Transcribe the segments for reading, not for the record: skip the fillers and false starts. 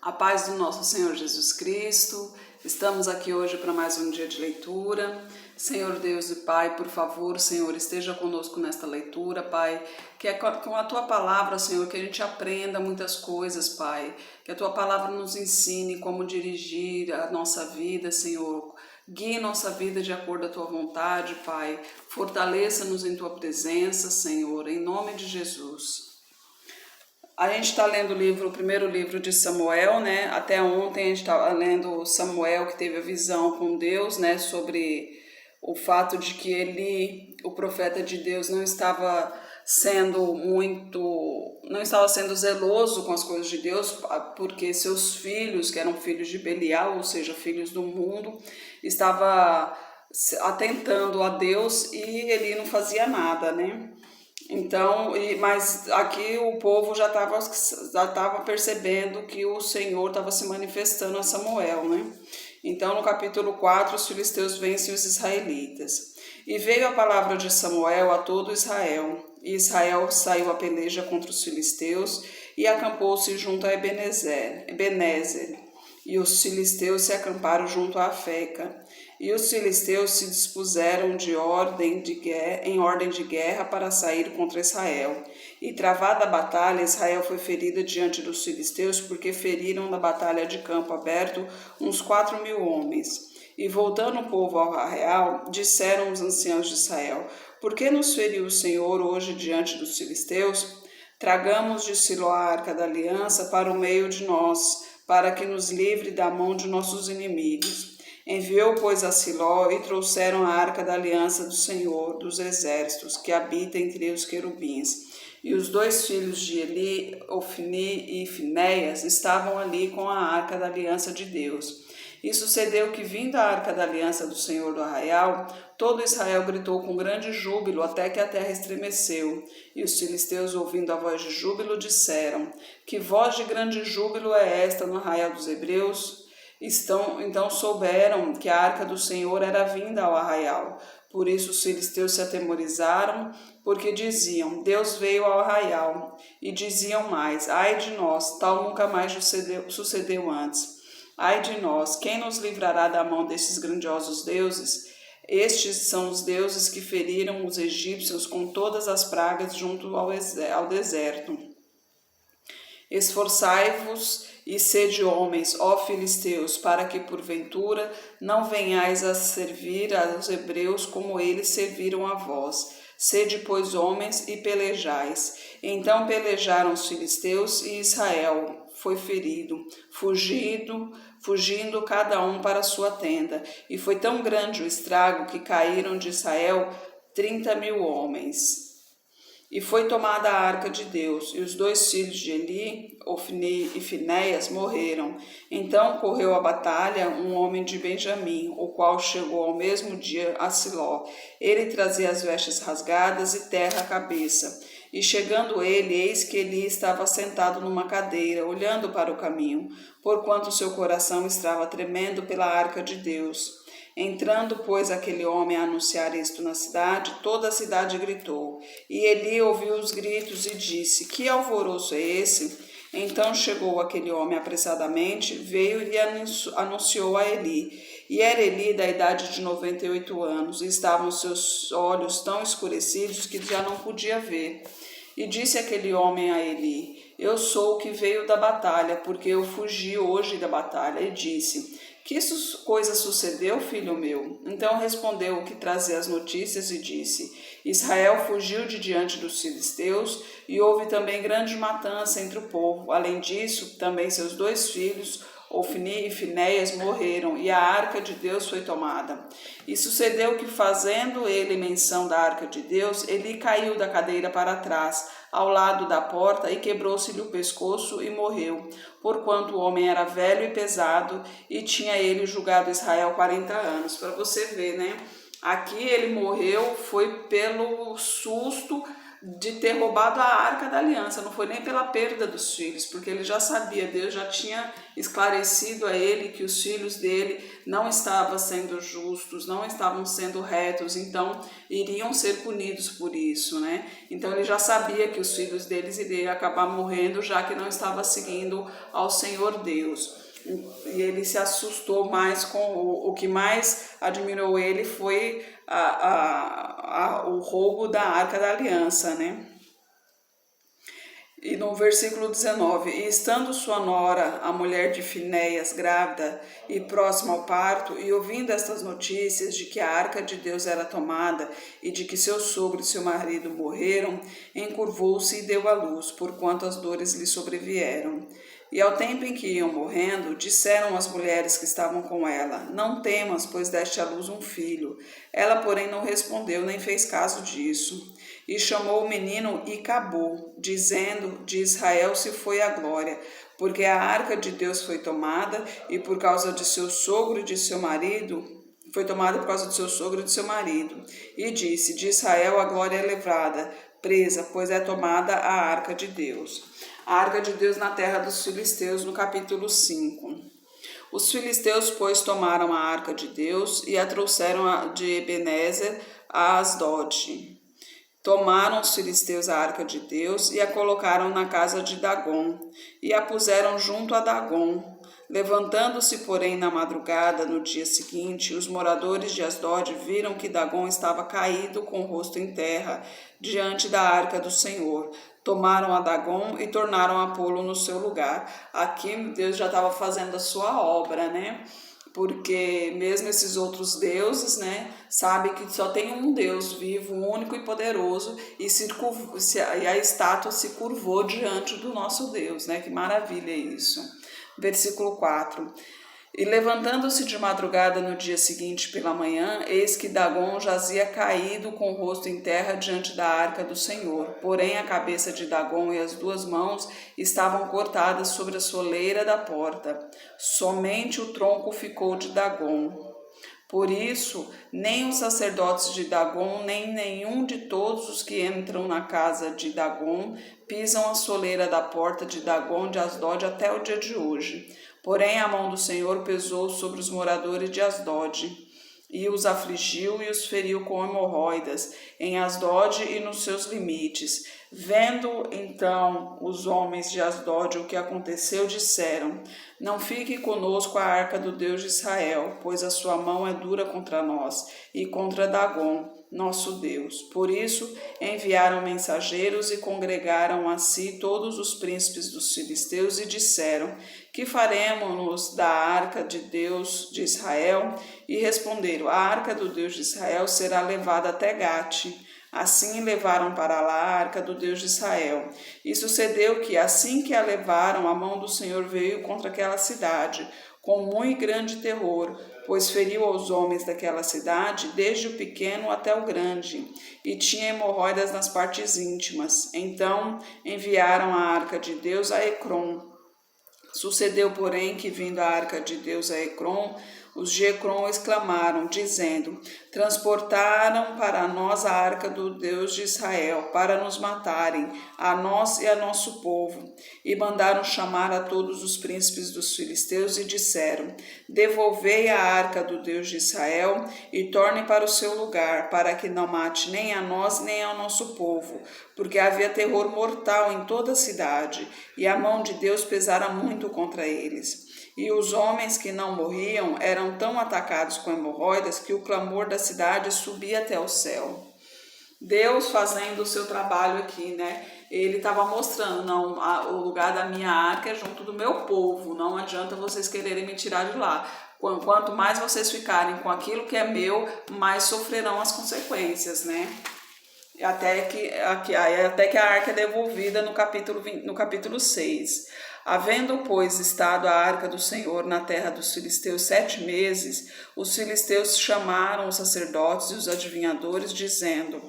A paz do nosso Senhor Jesus Cristo. Estamos aqui hoje para mais um dia de leitura. Senhor Deus e Pai, por favor, Senhor, esteja conosco nesta leitura, Pai. Que é com a Tua palavra, Senhor, que a gente aprenda muitas coisas, Pai. Que a Tua palavra nos ensine como dirigir a nossa vida, Senhor. Guie nossa vida de acordo à Tua vontade, Pai. Fortaleça-nos em Tua presença, Senhor, em nome de Jesus. A gente está lendo o primeiro livro de Samuel, né? Até ontem a gente estava lendo Samuel, que teve a visão com Deus, né? Sobre o fato de que ele, o profeta de Deus, não estava sendo zeloso com as coisas de Deus, porque seus filhos, que eram filhos de Belial, ou seja, filhos do mundo, estava atentando a Deus e ele não fazia nada, né? Então, mas aqui o povo já estava percebendo que o Senhor estava se manifestando a Samuel, né? Então, no capítulo 4, os filisteus vencem os israelitas. E veio a palavra de Samuel a todo Israel. E Israel saiu a peleja contra os filisteus e acampou-se junto a Ebenezer. E os filisteus se acamparam junto a Afeca. E os filisteus se dispuseram em ordem de guerra para sair contra Israel. E travada a batalha, Israel foi ferida diante dos filisteus, porque feriram na batalha de campo aberto uns 4.000 homens. E voltando o povo ao arraial, disseram os anciãos de Israel: Por que nos feriu o Senhor hoje diante dos filisteus? Tragamos de Siló a arca da aliança para o meio de nós, para que nos livre da mão de nossos inimigos. Enviou, pois, a Siló e trouxeram a arca da aliança do Senhor dos exércitos, que habita entre os querubins. E os dois filhos de Eli, Ofni e Finéias, estavam ali com a arca da aliança de Deus. E sucedeu que, vindo a arca da aliança do Senhor do arraial, todo Israel gritou com grande júbilo, até que a terra estremeceu. E os filisteus, ouvindo a voz de júbilo, disseram: Que voz de grande júbilo é esta no arraial dos hebreus? Então souberam que a arca do Senhor era vinda ao arraial. Por isso os filisteus se atemorizaram, porque diziam: Deus veio ao arraial. E diziam mais: Ai de nós, tal nunca mais sucedeu antes. Ai de nós, quem nos livrará da mão desses grandiosos deuses? Estes são os deuses que feriram os egípcios com todas as pragas junto ao deserto. Esforçai-vos e sede homens, ó filisteus, para que porventura não venhais a servir aos hebreus como eles serviram a vós. Sede, pois, homens e pelejais. Então pelejaram os filisteus e Israel foi ferido, fugindo cada um para sua tenda. E foi tão grande o estrago que caíram de Israel 30.000 homens. E foi tomada a arca de Deus, e os dois filhos de Eli, Ofni e Finéias, morreram. Então correu a batalha um homem de Benjamim, o qual chegou ao mesmo dia a Siló. Ele trazia as vestes rasgadas e terra à cabeça. E chegando ele, eis que Eli estava sentado numa cadeira, olhando para o caminho, porquanto seu coração estava tremendo pela arca de Deus. Entrando, pois, aquele homem a anunciar isto na cidade, toda a cidade gritou. E Eli ouviu os gritos e disse: Que alvoroço é esse? Então chegou aquele homem apressadamente, veio e anunciou a Eli. E era Eli da idade de 98 anos, e estavam seus olhos tão escurecidos que já não podia ver. E disse aquele homem a Eli: Eu sou o que veio da batalha, porque eu fugi hoje da batalha. E disse: Que coisa sucedeu, filho meu? Então respondeu o que trazia as notícias e disse: Israel fugiu de diante dos filisteus e houve também grande matança entre o povo. Além disso, também seus dois filhos, Ofni e Finéias, morreram, e a arca de Deus foi tomada. E sucedeu que, fazendo ele menção da arca de Deus, ele caiu da cadeira para trás, ao lado da porta, e quebrou-se-lhe o pescoço e morreu, porquanto o homem era velho e pesado, e tinha ele julgado Israel 40 anos. Para você ver, né? Aqui ele morreu, foi pelo susto de ter roubado a arca da aliança, não foi nem pela perda dos filhos, porque ele já sabia, Deus já tinha esclarecido a ele que os filhos dele não estavam sendo justos, não estavam sendo retos, então iriam ser punidos por isso, né? Então ele já sabia que os filhos deles iriam acabar morrendo, já que não estava seguindo ao Senhor Deus. E ele se assustou mais com o que mais admirou ele foi o roubo da Arca da Aliança, né? E no versículo 19, e estando sua nora, a mulher de Finéias, grávida e próxima ao parto, e ouvindo estas notícias de que a arca de Deus era tomada e de que seu sogro e seu marido morreram, encurvou-se e deu à luz, porquanto as dores lhe sobrevieram. E ao tempo em que iam morrendo, disseram as mulheres que estavam com ela, não temas, pois deste à luz um filho. Ela, porém, não respondeu, nem fez caso disso. E chamou o menino Icabô, dizendo, de Israel se foi a glória, porque a arca de Deus foi tomada, e por causa de seu sogro e de seu marido, foi tomada por causa de seu sogro e de seu marido. E disse, de Israel a glória é levada, presa, pois é tomada a arca de Deus. A arca de Deus na terra dos filisteus, no capítulo 5. Os filisteus, pois, tomaram a arca de Deus e a trouxeram de Ebenezer a Asdod. Tomaram os filisteus a arca de Deus e a colocaram na casa de Dagom, e a puseram junto a Dagom. Levantando-se, porém, na madrugada, no dia seguinte, os moradores de Asdod viram que Dagom estava caído com o rosto em terra, diante da arca do Senhor. Tomaram a Dagom e tornaram a pô-lo no seu lugar. Aqui Deus já estava fazendo a sua obra, né? Porque mesmo esses outros deuses, né, sabe que só tem um Deus vivo, único e poderoso, e a estátua se curvou diante do nosso Deus, né? Que maravilha isso. Versículo 4. E levantando-se de madrugada no dia seguinte pela manhã, eis que Dagom jazia caído com o rosto em terra diante da arca do Senhor. Porém a cabeça de Dagom e as duas mãos estavam cortadas sobre a soleira da porta. Somente o tronco ficou de Dagom. Por isso, nem os sacerdotes de Dagom, nem nenhum de todos os que entram na casa de Dagom pisam a soleira da porta de Dagom de Asdod até o dia de hoje. Porém, a mão do Senhor pesou sobre os moradores de Asdod, e os afligiu e os feriu com hemorroidas, em Asdod e nos seus limites. Vendo, então, os homens de Asdod o que aconteceu, disseram, não fique conosco a arca do Deus de Israel, pois a sua mão é dura contra nós, e contra Dagom, nosso Deus. Por isso, enviaram mensageiros e congregaram a si todos os príncipes dos filisteus e disseram, que faremos da arca de Deus de Israel? E responderam, a arca do Deus de Israel será levada até Gate. Assim levaram para lá a arca do Deus de Israel. E sucedeu que, assim que a levaram, a mão do Senhor veio contra aquela cidade, com muito grande terror, pois feriu aos homens daquela cidade, desde o pequeno até o grande, e tinha hemorroidas nas partes íntimas. Então enviaram a arca de Deus a Ecrom. Sucedeu, porém, que vindo a arca de Deus a Ecrom, os de Ecrom exclamaram, dizendo, transportaram para nós a arca do Deus de Israel, para nos matarem, a nós e a nosso povo. E mandaram chamar a todos os príncipes dos filisteus e disseram, devolvei a arca do Deus de Israel e torne para o seu lugar, para que não mate nem a nós nem ao nosso povo, porque havia terror mortal em toda a cidade, e a mão de Deus pesara muito contra eles. E os homens que não morriam eram tão atacados com hemorroidas que o clamor da cidade subia até o céu. Deus fazendo o seu trabalho aqui, né? Ele estava mostrando, não, o lugar da minha arca é junto do meu povo, não adianta vocês quererem me tirar de lá. Quanto mais vocês ficarem com aquilo que é meu, mais sofrerão as consequências, né? Até que a arca é devolvida no capítulo 6. Havendo, pois, estado a arca do Senhor na terra dos filisteus 7 meses, os filisteus chamaram os sacerdotes e os adivinhadores, dizendo,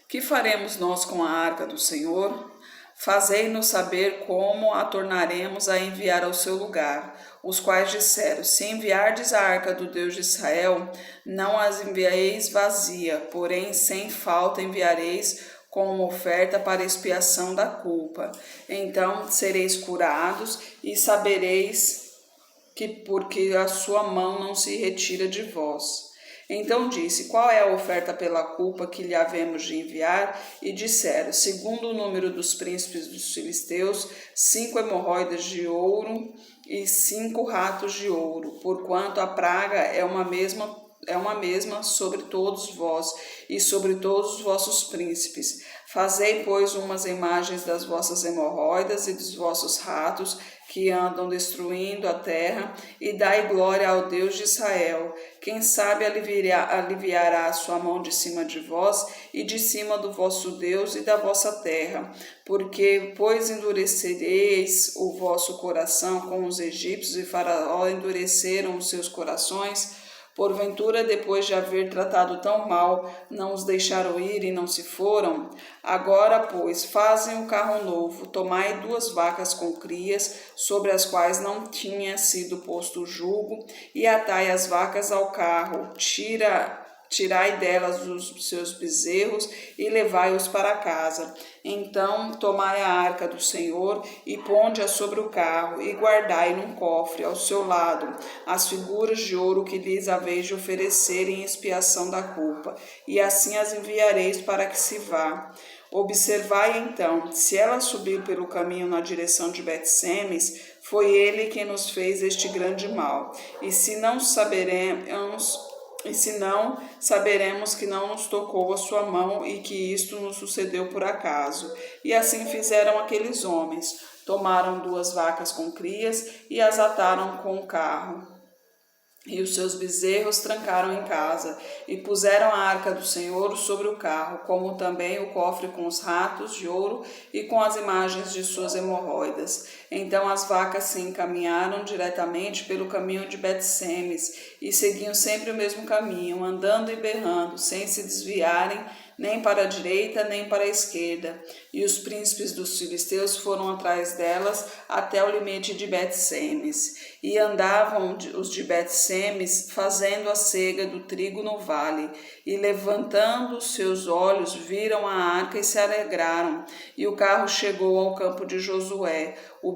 que faremos nós com a arca do Senhor? Fazei-nos saber como a tornaremos a enviar ao seu lugar. Os quais disseram, se enviardes a arca do Deus de Israel, não as enviareis vazia, porém sem falta enviareis com oferta para expiação da culpa. Então sereis curados e sabereis que porque a sua mão não se retira de vós. Então disse: qual é a oferta pela culpa que lhe havemos de enviar? E disseram: segundo o número dos príncipes dos filisteus, 5 hemorroidas de ouro e 5 ratos de ouro, porquanto a praga é uma mesma sobre todos vós e sobre todos os vossos príncipes. Fazei, pois, umas imagens das vossas hemorroidas e dos vossos ratos que andam destruindo a terra, e dai glória ao Deus de Israel. Quem sabe aliviará a sua mão de cima de vós e de cima do vosso Deus e da vossa terra. Porque, pois, endurecereis o vosso coração com os egípcios, e Faraó endureceram os seus corações. Porventura, depois de haver tratado tão mal, não os deixaram ir e não se foram? Agora, pois, fazem um carro novo, tomai 2 vacas com crias, sobre as quais não tinha sido posto o jugo, e atai as vacas ao carro, tirai delas os seus bezerros e levai-os para casa. Então tomai a arca do Senhor e ponde-a sobre o carro, e guardai num cofre ao seu lado as figuras de ouro que lhes haveis de oferecer em expiação da culpa, e assim as enviareis para que se vá. Observai então, se ela subir pelo caminho na direção de Bet-Semes, foi ele quem nos fez este grande mal. E se não, saberemos que não nos tocou a sua mão e que isto nos sucedeu por acaso. E assim fizeram aqueles homens. Tomaram 2 vacas com crias e as ataram com o carro. E os seus bezerros trancaram em casa, e puseram a arca do Senhor sobre o carro, como também o cofre com os ratos de ouro e com as imagens de suas hemorroidas. Então as vacas se encaminharam diretamente pelo caminho de Bet-Semes, e seguiam sempre o mesmo caminho, andando e berrando, sem se desviarem nem para a direita, nem para a esquerda. E os príncipes dos filisteus foram atrás delas até o limite de Bet-Semes. E andavam os de Bet-Semes fazendo a cega do trigo no vale. E levantando os seus olhos, viram a arca e se alegraram. E o carro chegou ao campo de Josué, o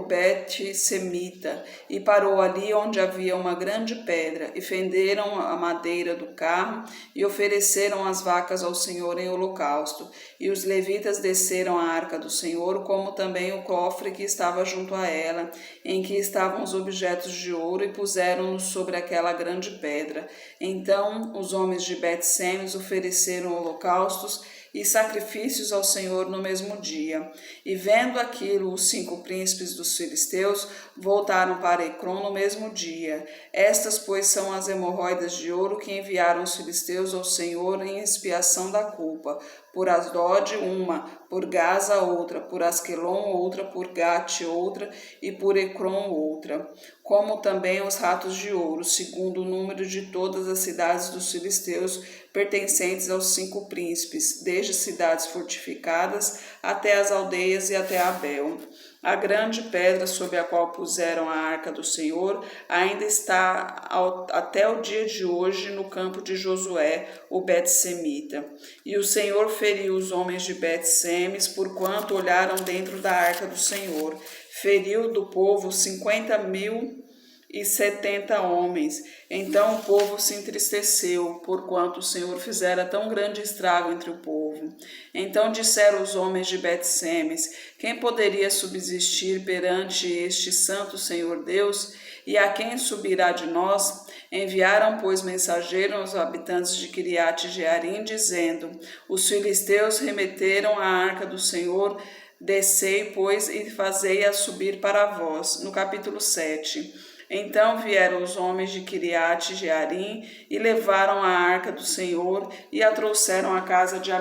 Bet-Semita, e parou ali onde havia uma grande pedra, e fenderam a madeira do carro, e ofereceram as vacas ao Senhor em holocausto. E os levitas desceram a arca do Senhor, como também o cofre que estava junto a ela, em que estavam os objetos de ouro, e puseram-nos sobre aquela grande pedra. Então os homens de Bet-Semes ofereceram holocaustos e sacrifícios ao Senhor no mesmo dia. E vendo aquilo, os 5 príncipes dos filisteus voltaram para Ecrom no mesmo dia. Estas, pois, são as hemorroidas de ouro que enviaram os filisteus ao Senhor em expiação da culpa. Por Asdod uma, por Gaza outra, por Asquelon outra, por Gate outra e por Ecrom outra. Como também os ratos de ouro, segundo o número de todas as cidades dos filisteus, pertencentes aos 5 príncipes, desde cidades fortificadas até as aldeias e até Abel. A grande pedra sobre a qual puseram a arca do Senhor ainda está até o dia de hoje no campo de Josué, o Bet-Semita. E o Senhor feriu os homens de Bet-Semes, porquanto olharam dentro da arca do Senhor. Feriu do povo 50.070 homens. Então o povo se entristeceu, porquanto o Senhor fizera tão grande estrago entre o povo. Então disseram os homens de Bet-Semes: quem poderia subsistir perante este santo Senhor Deus? E a quem subirá de nós? Enviaram, pois, mensageiros aos habitantes de Quiriate-Jearim, dizendo: os filisteus remeteram a arca do Senhor. Descei, pois, e fazei-a subir para vós. No capítulo 7. Então vieram os homens de Quiriate-Jearim e levaram a arca do Senhor e a trouxeram à casa de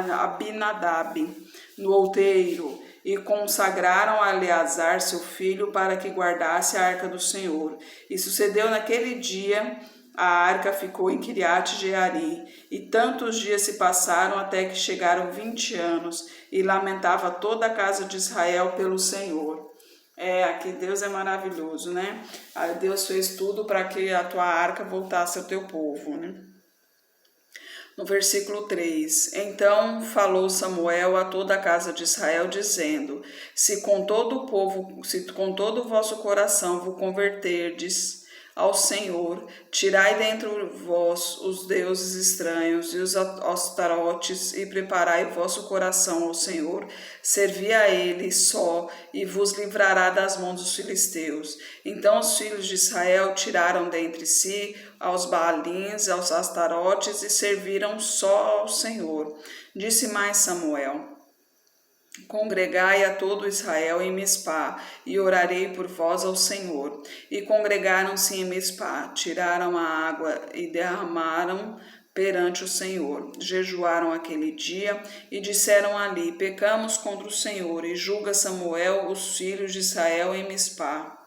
Abinadab, no outeiro, e consagraram a Eleazar, seu filho, para que guardasse a arca do Senhor. E sucedeu naquele dia, a arca ficou em Quiriate-Jearim, e tantos dias se passaram até que chegaram 20 anos, e lamentava toda a casa de Israel pelo Senhor. Aqui Deus é maravilhoso, né? Deus fez tudo para que a tua arca voltasse ao teu povo, né? No versículo 3, então falou Samuel a toda a casa de Israel, dizendo: se com todo o povo, se com todo o vosso coração vos converterdes ao Senhor, tirai dentre vós os deuses estranhos e os astarotes, e preparai o vosso coração ao Senhor, servi a ele só, e vos livrará das mãos dos filisteus. Então os filhos de Israel tiraram dentre si aos Baalins, aos astarotes, e serviram só ao Senhor. Disse mais Samuel: congregai a todo Israel em Mispá, e orarei por vós ao Senhor. E congregaram-se em Mispá, tiraram a água e derramaram perante o Senhor. Jejuaram aquele dia e disseram ali: pecamos contra o Senhor. E julga Samuel os filhos de Israel em Mispá.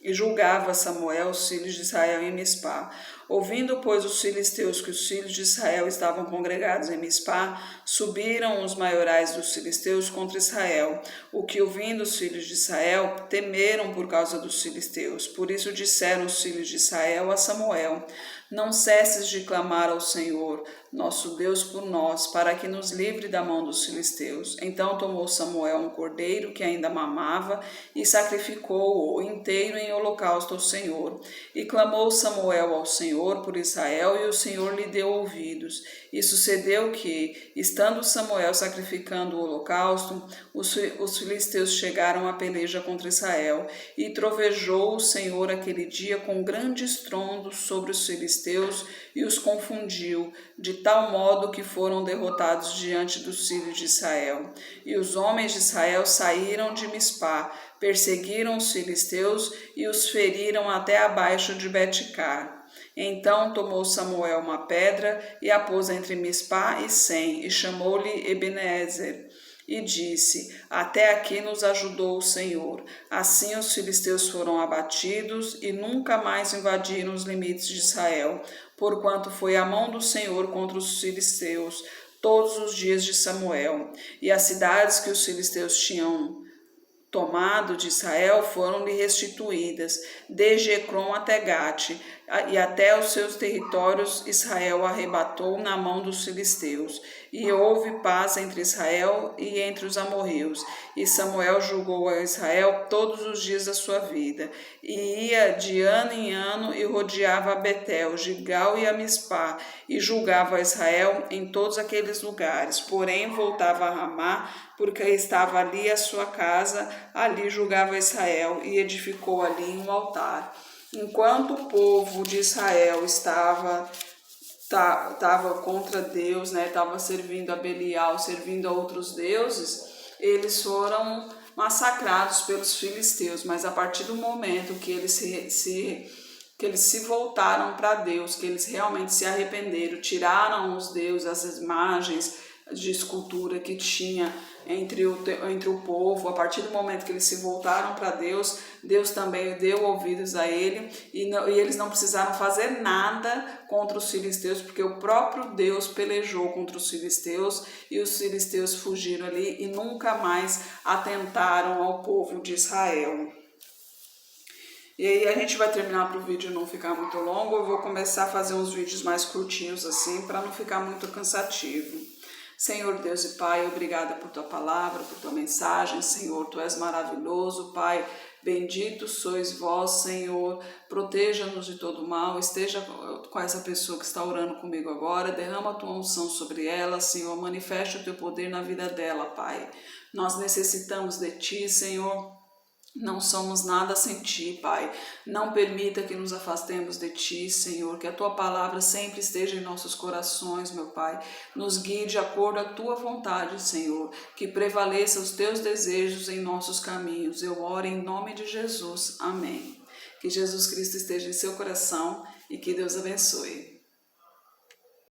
E julgava Samuel os filhos de Israel em Mispá. Ouvindo, pois, os filisteus que os filhos de Israel estavam congregados em Mispá, subiram os maiorais dos filisteus contra Israel, o que, ouvindo os filhos de Israel, temeram por causa dos filisteus. Por isso disseram os filhos de Israel a Samuel: não cesses de clamar ao Senhor, nosso Deus, por nós, para que nos livre da mão dos filisteus. Então tomou Samuel um cordeiro que ainda mamava e sacrificou-o inteiro em holocausto ao Senhor. E clamou Samuel ao Senhor por Israel, e o Senhor lhe deu ouvidos. E sucedeu que, estando Samuel sacrificando o holocausto, os filisteus chegaram à peleja contra Israel, e trovejou o Senhor aquele dia com grande estrondo sobre os filisteus, e os confundiu, de tal modo que foram derrotados diante dos filhos de Israel. E os homens de Israel saíram de Mispá, perseguiram os filisteus e os feriram até abaixo de Betcar. Então tomou Samuel uma pedra e a pôs entre Mispá e Sem, e chamou-lhe Ebenezer. E disse: até aqui nos ajudou o Senhor. Assim os filisteus foram abatidos e nunca mais invadiram os limites de Israel, porquanto foi a mão do Senhor contra os filisteus todos os dias de Samuel. E as cidades que os filisteus tinham tomado de Israel foram-lhe restituídas, desde Ecrom até Gate, e até os seus territórios Israel arrebatou na mão dos filisteus. E houve paz entre Israel e entre os amorreus. E Samuel julgou a Israel todos os dias da sua vida. E ia de ano em ano e rodeava a Betel, Gilgal e a Mispá, e julgava a Israel em todos aqueles lugares. Porém voltava a Ramá, porque estava ali a sua casa, ali julgava Israel, e edificou ali um altar. Enquanto o povo de Israel estava contra Deus, né, estava servindo a Belial, servindo a outros deuses, eles foram massacrados pelos filisteus. Mas a partir do momento que eles se voltaram para Deus, que eles realmente se arrependeram, tiraram os deuses, as imagens de escultura que tinha entre o povo, a partir do momento que eles se voltaram para Deus, Deus também deu ouvidos a ele, e eles não precisaram fazer nada contra os filisteus, porque o próprio Deus pelejou contra os filisteus, e os filisteus fugiram ali e nunca mais atentaram ao povo de Israel. E aí a gente vai terminar para o vídeo não ficar muito longo. Eu vou começar a fazer uns vídeos mais curtinhos assim, para não ficar muito cansativo. Senhor Deus e Pai, obrigada por tua palavra, por tua mensagem. Senhor, tu és maravilhoso, Pai. Bendito sois vós, Senhor. Proteja-nos de todo mal. Esteja com essa pessoa que está orando comigo agora. Derrama a tua unção sobre ela, Senhor. Manifeste o teu poder na vida dela, Pai. Nós necessitamos de ti, Senhor. Não somos nada sem ti, Pai. Não permita que nos afastemos de ti, Senhor. Que a tua palavra sempre esteja em nossos corações, meu Pai. Nos guie de acordo à tua vontade, Senhor. Que prevaleça os teus desejos em nossos caminhos. Eu oro em nome de Jesus. Amém. Que Jesus Cristo esteja em seu coração e que Deus abençoe.